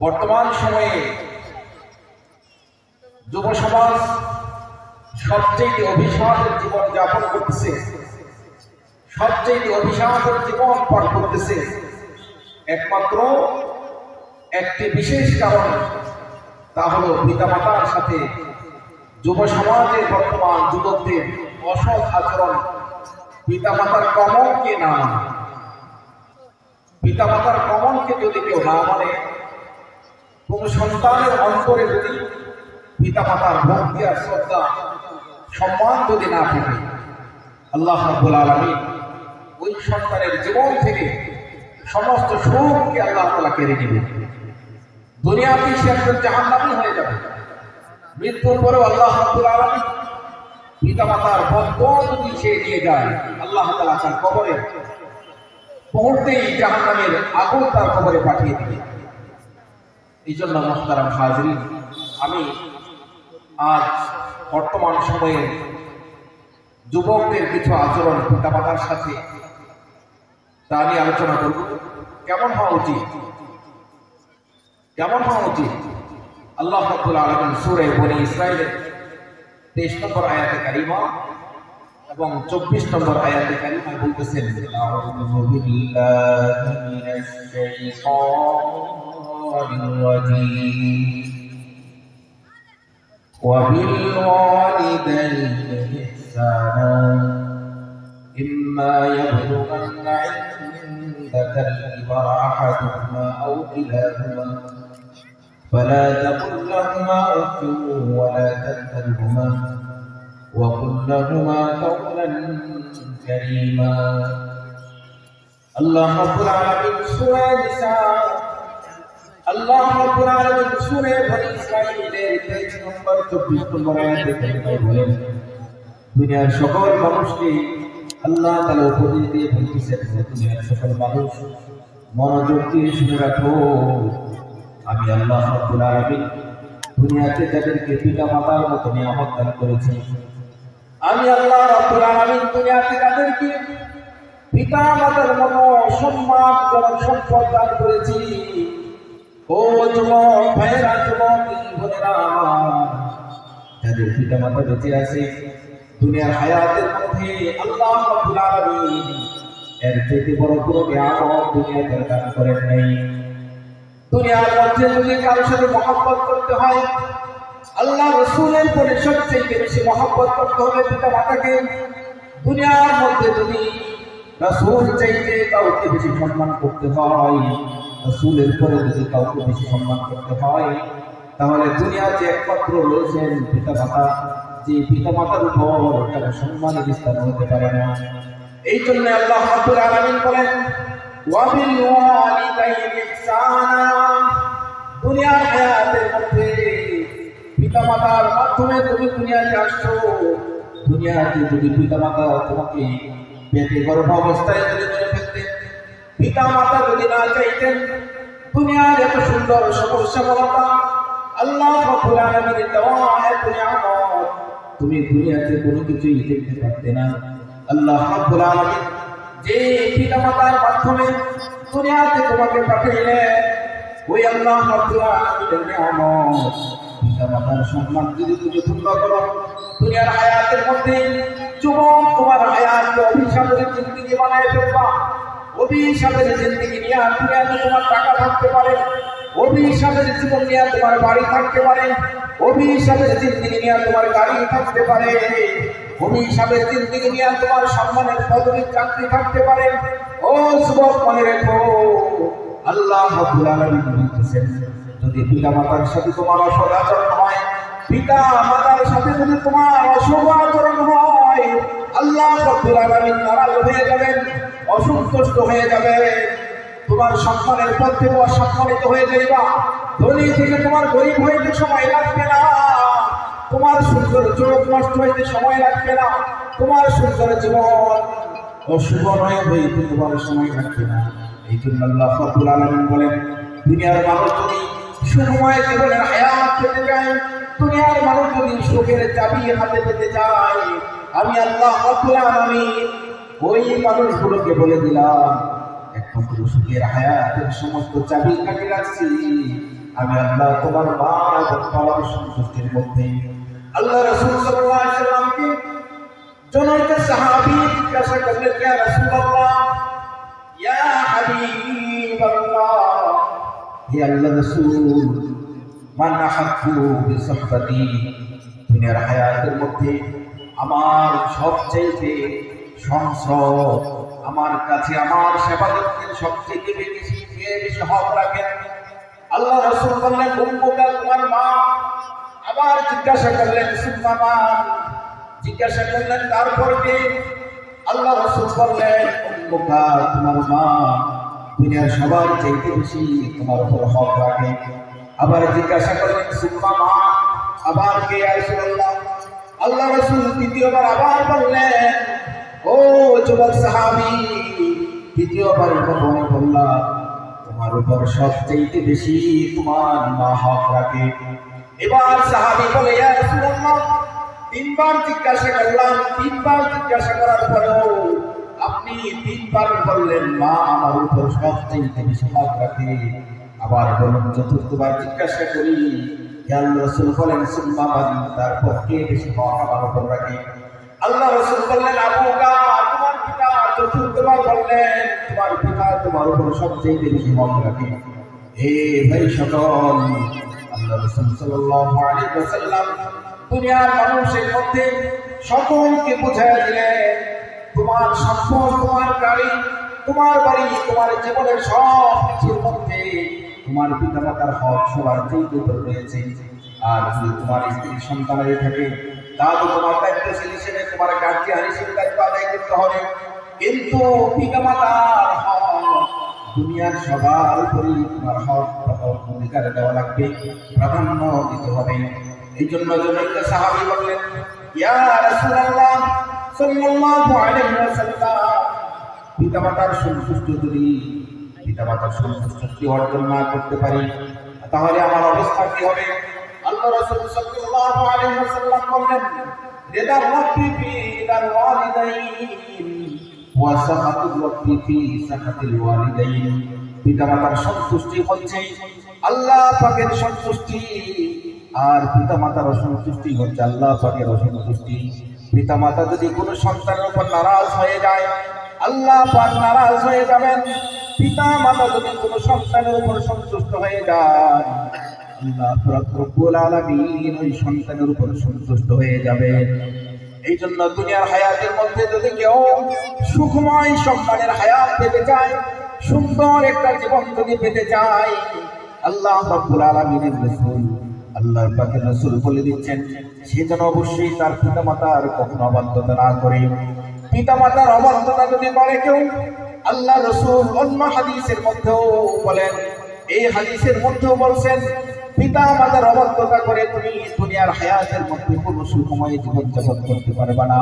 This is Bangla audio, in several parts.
বর্তমান সময়ে যুব সমাজ সবচেয়ে অভিশাপের জীবন যাপন করতেছে, সবচেয়ে অভিশাপের জীবন পার করতেছে। একমাত্র একটি বিশেষ কারণ, তা হলো পিতামাতার সাথে যুব সমাজের বর্তমান যুবকদের অসৎ আচরণ। পিতামাতার কমনকে না মানে, পিতামাতার কমনকে যদি কেউ না মানে, কোন সন্তানের অন্তরে যদি পিতামাতার ভক্তি আর শ্রদ্ধা সম্মান যদি না থাকে, আল্লাহ রাব্বুল আলামিন ওই সন্তানের জীবন থেকে সমস্ত সুখকে আল্লাহ তাআলা কেড়ে নেবেন। দুনিয়াতেই সে একজন জাহান্নামী হয়ে যাবে। মৃত্যুর পরেও আল্লাহ রাব্বুল আলামিন পিতামাতার ভক্ত যদি সে নিয়ে যায়, আল্লাহ তাআলা তার কবরে মুহূর্তেই জাহান্নামের আগুন তার কবরে পাঠিয়ে দিবে। এই জন্য মুহতারাম হাজরিন, আমি আজ বর্তমান সময়ে যুবকদের কিছু আচরণ পিতামাতার সাথে তা নিয়ে আলোচনা করব। কেমন হওয়া উচিত, কেমন হওয়া উচিত? আল্লাহ রাব্বুল আলামিন সূরা বনী ইসরাঈলের 23 নম্বর আয়াতে কারিমা এবং 24 নম্বর আয়াতে কারিমা বলতেছেন, আউযু বিল্লাহি মিনাশ শাইতানির রাজীম ওয়া বিল ওয়ালিদাইনি ইহসানা ইম্মা ইয়াবলুগান্না ইনদাকা আল-কিবরা আহাদুহুমা আও কিলাহুমা فلا تقل لهما اف ولا تنهرهما وقل لهما قولا كريما। আল্লাহ রাব্বুল আলামিন সূরা নিসা, আল্লাহ রাব্বুল আলামিন সূরা বনী ইসরাঈলের 23 নম্বর 24 নম্বর আয়াতে বলেন, দুনিয়ার সকল মানুষকে আল্লাহ তাআলা উপদেশ দিয়ে বলতেছেন, দুনিয়ার সকল মানুষ মনোযোগ দিয়ে শুনে রাখো, আমি আল্লাহ রাব্বুল আলামিন দুনিয়াতে যাদেরকে পিতামাতার মতো নিয়ামত দান করেছি, আমি আল্লাহ রাব্বুল আলামিন দুনিয়াতে যাদেরকে পিতামাতার মতো সম্মানজনক সম্পদ দান করেছি, ও যুবক ভাইয়েরা, যুবক বোনেরা আমার, যাদের পিতামাতা বেঁচে আছে দুনিয়ার হায়াতের মধ্যে আল্লাহ রাব্বুল আলামিন এর থেকে বড় কোনো নিয়ামত দুনিয়াতে দান করেন নাই। দুনিয়ার মধ্যে যদি কারোর সাথে মহব্বত করতে হয়, আল্লাহ রাসূলের পরে সবচেয়ে বেশি মহব্বত করতে হবে পিতামাতাকে। দুনিয়ার মধ্যে যদি রাসূল চাইতে কাউকে বেশি সম্মান করতে হয়, রাসূলের পরে যদি কাউকে বেশি সম্মান করতে হয়, তাহলে দুনিয়াতে একমাত্র রয়েছেন পিতামাতা। যে পিতামাতার উপর তার সম্মানের বিস্তার হতে পারে না। এই জন্য আল্লাহ রাব্বুল আলামিন বলেন, ওয়া বিল ওয়ালিদাইনি ইহসানা, দুনিয়ার হায়াতের মধ্যে পিতামাতার মাধ্যমে তুমি দুনিয়াতে আসছো। দুনিয়াতে যদি পিতামাতা তোমাকে পেটে গর্ভ অবস্থায় যদি মেরে ফেলতেন, পিতামাতা যদি না চাইতেন দুনিয়ার এত সুন্দর সমস্যা বলতা আল্লাহ রাব্বুল আলামিনের দেওয়া এত নিয়ামত তুমি দুনিয়াতে কোনো কিছুই দেখতে পারতে না। আল্লাহ রাব্বুল আলামিন যে পিতামাতার মাধ্যমে দুনিয়াতে তোমাকে পাঠাইলেন, ওই আল্লাহ রাব্বুল আলামিনের নিয়ামত পিতামাতার সম্মান যদি তুমি পূর্ণ করো, দুনিয়ার হায়াতের মধ্যে যুবক তোমার হায়াতকে অভিশাপের জিন্দেগি বানায় ফেলবা। অভিশাপের জিন্দেগি নিয়ে দুনিয়াতে তোমার টাকা থাকতে পারে, অভিশাপের জীবন নিয়ে তোমার বাড়ি থাকতে পারে, অভিশাপের জিন্দেগি নিয়ে তোমার গাড়ি থাকতে পারে, অভিশাপের জিন্দেগি নিয়ে তোমার সম্মানের পদবী চাকরি থাকতে পারে। ও যুবক, মনে রেখো, আল্লাহ রাব্বুল আলামিন বলতেছেন, যদি পিতামাতার সাথে তোমার অসৎ আচরণ হয়, পিতামাতার সাথে যদি তোমার অশুভ আচরণ হয়, আল্লাহ রাব্বুল আলামিন নারাজ হয়ে যাবেন, অসন্তুষ্ট হয়ে যাবেন। তোমার সম্মানের পথ থেকে অসম্মানিত হয়ে যাইবা। ধনী থেকে তোমার গরিব হইতে সময় লাগবে না, তোমার সুন্দর চোখ নষ্ট হইতে সময় লাগবে না, তোমার সুন্দর জীবন অশুভ হইতে তোমার সময় লাগবে না। এই জন্য আল্লাহ রাব্বুল আলামিন বলেন, দুনিয়ার মানুষ যদি সুখময় জীবনের হায়াত পেতে চায়, দুনিয়ার মানুষ যদি সুখের চাবি হাতে পেতে চায়, আমি আল্লাহ রাব্বুল আলামিন ওই মানুষগুলোকে বলে দিলাম, একমাত্র সুখের হায়াতের সমস্ত চাবি কাটে রাখছি আমি আল্লাহ তোমার মা এবং বাবার সন্তুষ্টির মধ্যে। আল্লাহ রাসূল সাল্লাল্লাহু আলাইহি ওয়াসাল্লামকে জনৈক সাহাবী জিজ্ঞাসা করলেন, ইয়া রাসূলুল্লাহ, ইয়া হাবিবাল্লাহ, হে আল্লাহর রাসূল, মান আহাব্বু বিসহবতি, দুনিয়ার হায়াতের মধ্যে আমার সবচেয়ে সংসদ, আমার কাছে আমার সেবা করতে সবচেয়ে বেশি হক রাখেন? আল্লাহ রাসূল বললেন, উম্মুকা, তোমার মা। আবার জিজ্ঞাসা করলেন, সুম্মা মান, জিজ্ঞাসা করলেন তারপর কে? আল্লাহ রাসূল বললেন, উম্মুকা, তোমার মা দুনিয়ার সবার চাইতে বেশি তোমার উপর হক রাখে। আবার জিজ্ঞাসা করলেন, সুম্মা মান, আবার কে ইয়া রাসূলুল্লাহ? আল্লাহ রাসূল দ্বিতীয়বার আবার বললেন, ও যুবক সাহাবী, দ্বিতীয়বার মনে বললাম, তোমার উপর সবচেয়ে বেশি তোমার মা হক রাখে। এবার সাহাবী বলে, ইয়া রাসূলুল্লাহ, তিনবার জিজ্ঞাসা করলাম, তিনবার জিজ্ঞাসা করার পরেও আপনি তিনবার বললেন মা আমার উপর সবচেয়ে বেশি হক রাখে। আবার বলুন, চতুর্থবার জিজ্ঞাসা করি, আল্লাহ রাসূল বলেন, সুম্মা মান, তারপর কে বেশি হক আমার উপর রাখে? আল্লাহ রাসূল বললেন, আবুকা, তোমার পিতা। চতুর্থবার বললেন, তোমার পিতা তোমার উপর সবচেয়ে বেশি হক রাখে। হে ভাই সকল, আল্লাহ রাসূল সাল্লাল্লাহু আলাইহি ওয়াসাল্লাম দুনিয়ার মানুষের মধ্যে সকলকে বুঝাইয়া দিলেন, তোমার সম্পদ, তোমার গাড়ি, তোমার বাড়ি, তোমার জীবনের সব কিছুর মধ্যে তোমার পিতামাতার হক সবার চেয়ে উপরে রয়েছে। আর যদি তোমার স্ত্রী সন্তানের থাকে, তাহলে তোমার দায়িত্বশীল হিসেবে, তোমার গার্জিয়ান হিসেবে দায়িত্ব আদায় করতে হবে। কিন্তু পিতামাতার হক দুনিয়ার সবার উপরে তোমার হক অধিকার দেওয়া লাগবে, প্রাধান্য দিতে হবে। এই জন্য জনৈক সাহাবী বললেন, ইয়া রাসূলুল্লাহ সাল্লাল্লাহু আলাইহি ওয়াসাল্লাম, পিতামাতার সন্তুষ্টি অর্জন না করতে পারি, তাহলে আমার অবস্থা কি হবে? আল্লাহ রাসূল সাল্লাল্লাহু আলাইহি ওয়াসাল্লাম বললেন, রিদার রাব্বি ফি রিদাল ওয়ালিদাইন ওয়া সাখাতুর রাব্বি ফি সাখাতিল ওয়ালিদাইন। পিতামাতার সন্তুষ্টি হচ্ছে আল্লাহ পাকের সন্তুষ্টি, আর পিতামাতার অসন্তুষ্টি হচ্ছে আল্লাহ পাকের অসন্তুষ্টি। পিতামাতা যদি কোনো সন্তানের উপর নারাজ হয়ে যায়, আল্লাহ পাক নারাজ হয়ে যাবেন। পিতামাতা যদি কোনো সন্তানের উপর সন্তুষ্ট হয়ে যায়, আল্লাহ রব্বুল আলামিন ওই সন্তানের উপর সন্তুষ্ট হয়ে যাবে। এই জন্য দুনিয়ার হায়াতের মধ্যে যদি কেউ সুখময় সম্মানের হায়াত পেতে চায়, সুন্দর একটা জীবন যদি পেতে চায়, আল্লাহ রব্বুল আলামিনের রাসূল, আল্লাহর পাকের রাসূল বলে দিচ্ছেন, সে যেন অবশ্যই তার পিতামাতার কখনো অবাধ্যতা না করে। পিতামাতার অবাধ্যতা যদি করে কেউ, আল্লাহ রাসূল অন্য হাদিসের মধ্যেও বলেন, এই হাদিসের মধ্যেও বলছেন, পিতামাতার অবাধ্যতা করে তুমি দুনিয়ার হায়াতের মধ্যে কোনো সুখময় জীবন যাপন করতে পারবে না।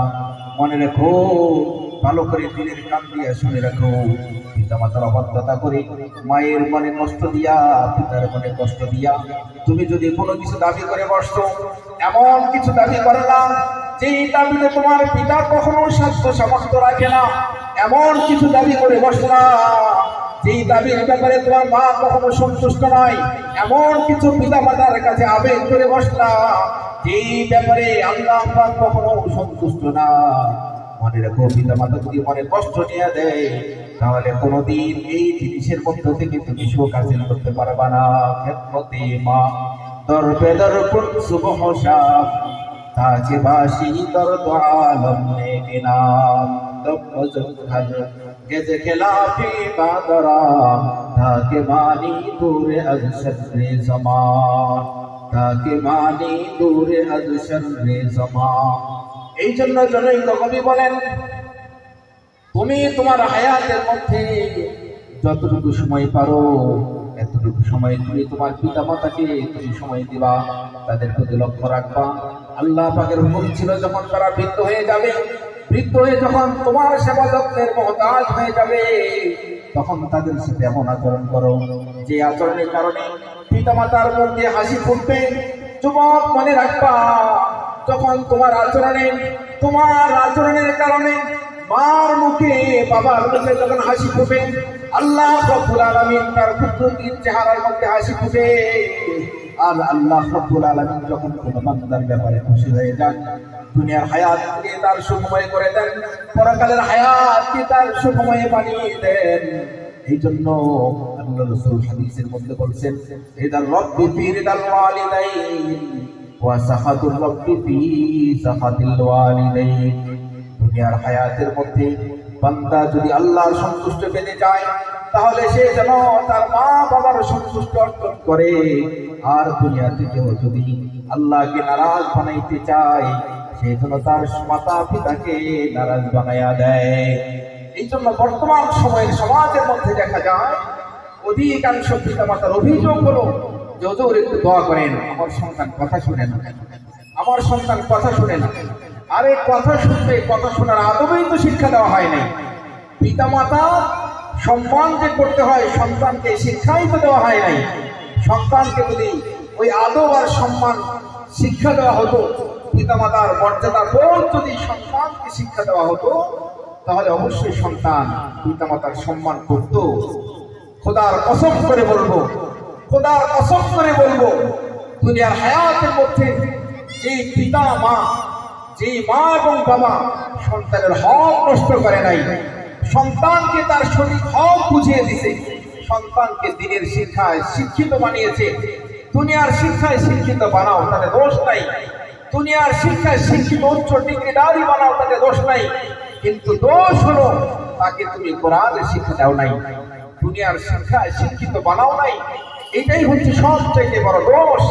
মনে রেখো, ভালো করে দিলের কান দিয়ে শুনে রাখো, পিতামাতার অবাধ্যতা করে, মায়ের মনে কষ্ট দিয়া, পিতার মনে কষ্ট দিয়া তুমি যদি কোনো কিছু দাবি করে বসছো, এমন কিছু দাবি করলাম যেই দাবিতে তোমার পিতা কখনো সাধ্য সামর্থ্য রাখে না, এমন কিছু দাবি করে বসলাম যেই দাবির ব্যাপারে তোমার মা কখনো সন্তুষ্ট নয়, এমন কিছু পিতামাতার কাছে আবেগ করে বসলাম যেই ব্যাপারে আল্লাহ পাক কখনো সন্তুষ্ট না। মনে রাখো, পিতামাতা যদি মনে কষ্ট নিয়ে দেয়, তাহলে কোনোদিন এই জিনিসের মধ্য থেকে তুমি সুখ হাসিল করতে পারবা না। খেদমতে মা দরবে দরপুর সুবহ শাম, তাজে বাসি দরদ আলম নেকে নাম, তবজুল গেজে খেলাফি বাদরা, তাকে মানি দূরে আজ শর্রে জামান, তাকে মানি দূরে আজ শর্রে জামান। এই জন্য জনৈক কবি বলেন, তুমি তোমার হায়াতের মধ্যে যতটুকু সময় পারো, এতটুকু সময় তুমি তোমার পিতামাতাকে তুমি সময় দিবা, তাদের প্রতি লক্ষ্য রাখবা। আল্লাহ পাকের হুকুম ছিল, যখন তারা বৃদ্ধ হয়ে যাবে, বৃদ্ধ হয়ে যখন তোমার সেবা যত্নের মহতাজ হয়ে যাবে, তখন তাদের সাথে এমন আচরণ করো যে আচরণের কারণে পিতামাতার মধ্যে হাসি ফুটবে। যুবক, মনে রাখবা, যখন তোমার আচরণের কারণে মার মুখে বাবার মুখে যখন হাসি ফুটে, আল্লাহ রাব্বুল আলামিন তার কুদরতির চেহারার মধ্যে হাসি ফুটে। আর আল্লাহ রাব্বুল আলামিন যখন কোনো বান্দার ব্যাপারে খুশি হয়ে যান, দুনিয়ার হায়াতকে তার সুখময় করে দেন, পরকালের হায়াতকে তার সুখময় বানিয়ে দেন। এই জন্য আল্লাহ রাসূল হাদিসের মধ্যে বলছেন, ইদার রাব্বি ফি রিদাল ওয়ালিদাইন ওয়া সাখাতুর রাব্বি ফি সাখাতিল ওয়ালিদাইন। দুনিয়ার হায়াতের মধ্যে বান্দা যদি আল্লাহর সন্তুষ্ট পেতে চায়, তাহলে সে যেন তার মা বাবার সন্তুষ্ট অর্জন করে। আর দুনিয়া থেকেও যদি আল্লাহকে নারাজ বানাইতে চায়, সে যেন তার মাতা পিতাকে নারাজ বানাইয়া দেয়। এই জন্য বর্তমান সময়ের সমাজের মধ্যে দেখা যায় অধিকাংশ পিতা মাতার অভিযোগ হলো যে হুজুর একটু দোয়া করেন, আমার সন্তান কথা শুনে না, আমার সন্তান কথা শুনে না। আরে কথা শুনবে, কথা শোনার আদবেই তো শিক্ষা দেওয়া হয় নাই। পিতা মাতা সম্মান যে করতে হয়, সন্তানকে শিক্ষাই তো দেওয়া হয় নাই। সন্তানকে যদি ওই আদব আর সম্মান শিক্ষা দেওয়া হতো, পিতা মাতার মর্যাদা বোধ যদি সন্তানকে শিক্ষা দেওয়া হতো, তাহলে অবশ্যই সন্তান পিতা মাতার সম্মান করত। খোদার কসম করে বলবো, খোদার কসম করে বলবো, দুনিয়ার হায়াতের মধ্যে যে পিতা মা, যে মা এবং বাবা সন্তানের হক নষ্ট করে নাই, সন্তানকে তার সঠিক হক বুঝিয়ে দিছে, সন্তানকে দ্বীনের শিক্ষায় শিক্ষিত বানিয়েছে। দুনিয়ার শিক্ষায় শিক্ষিত বানাও, তাতে দোষ নাই। দুনিয়ার শিক্ষায় শিক্ষিত উচ্চ ডিগ্রিধারী বানাও, তাতে দোষ নাই। কিন্তু দোষ হলো তাকে তুমি কোরআনের শিক্ষা দাও নাই, দুনিয়ার শিক্ষায় শিক্ষিত বানাও নাই। এটাই হচ্ছে সবচেয়ে বড় দোষ।